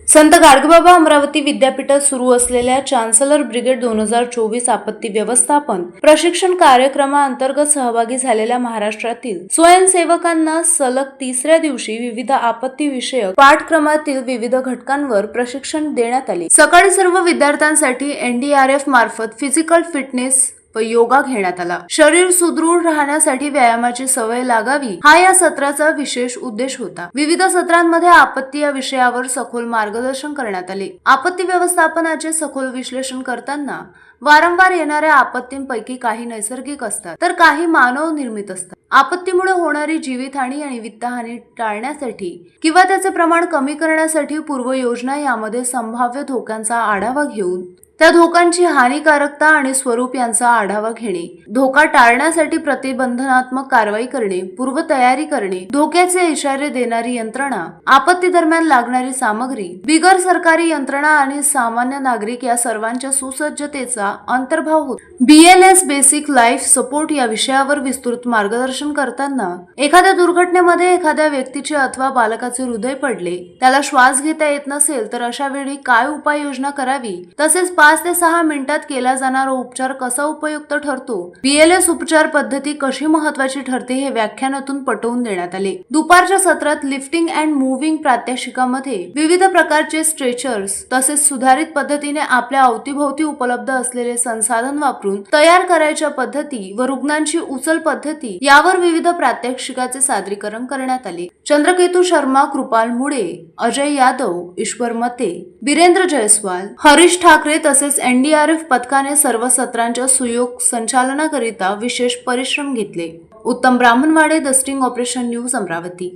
संत गाडगेबाबा अमरावती विद्यापीठात सुरू असलेल्या चान्सलर ब्रिगेड 2024 आपत्ती व्यवस्थापन प्रशिक्षण कार्यक्रमाअंतर्गत सहभागी झालेल्या महाराष्ट्रातील स्वयंसेवकांना सलग तिसऱ्या दिवशी विविध आपत्ती विषयक पाठक्रमातील विविध घटकांवर प्रशिक्षण देण्यात आले। सकाळी सर्व विद्यार्थ्यांसाठी NDRF मार्फत फिजिकल फिटनेस व योगा घेण्यात आला। शरीर सुदृढ राहण्यासाठी व्यायामाची सवय लागावी हा या सत्राचा विशेष उद्देश होता। विविध सत्रांमध्ये आपत्ती या विषयावर सखोल मार्गदर्शन करण्यात आले। आपत्ती व्यवस्थापनाचे सखोल विश्लेषण करताना वारंवार येणाऱ्या आपत्तींपैकी काही नैसर्गिक असतात तर काही मानव निर्मित असतात। आपत्तीमुळे होणारी जीवितहानी आणि वित्तहानी टाळण्यासाठी किंवा त्याचे प्रमाण कमी करण्यासाठी पूर्वयोजना यामध्ये संभाव्य धोक्यांचा आढावा घेऊन त्या धोक्यांची हानिकारकता आणि स्वरूप यांचा आढावा घेणे, धोका टाळण्यासाठी प्रतिबंधात्मक कारवाई करणे, पूर्वतयारी करणे, धोक्याचे इशारे देणारी यंत्रणा, आपत्ती दरम्यान लागणारी सामग्री, बिगर सरकारी यंत्रणा आणि सामान्य नागरिक या सर्वांच्या सुसज्जतेचा अंतर्भाव होतो। BLS बेसिक लाईफ सपोर्ट या विषयावर विस्तृत मार्गदर्शन करताना एखाद्या दुर्घटनेमध्ये एखाद्या व्यक्तीचे अथवा बालकाचे हृदय पडले, त्याला श्वास घेता येत नसेल तर अशा वेळी काय उपाययोजना करावी, तसेच 5 ते 6 मिनिटात केला जाणारा उपचार कसा उपयुक्त ठरतो, BLS उपचार पद्धती कशी महत्वाची ठरते हे व्याख्यानातून पटवून देण्यात आले। दुपारच्या सत्रात लिफ्टिंग अँड मूव्हिंग प्रात्यक्षिकामध्ये विविध प्रकारचे स्ट्रेचर्स तसेच सुधारित पद्धतीने आपल्या अवतीभोवती उपलब्ध असलेले संसाधन वापरून तयार करायच्या पद्धती व रुग्णांची उचल पद्धती यावर विविध प्रात्यक्षिकाचे सादरीकरण करण्यात आले। चंद्रकेतू शर्मा, कृपाल मुळे, अजय यादव, ईश्वर मते, बीरेंद्र जयस्वाल, हरीश ठाकरे तसेच NDRF पथकाने सर्व सत्रांच्या सुयोग संचालनाकरिता विशेष परिश्रम घेतले। Uttam Brahmanwade, the sting operation news, Amravati.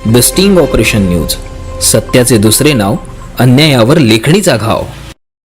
The sting operation news, सत्याचे दुसरे नाव, अन्यायावर लेखणीचा घाव।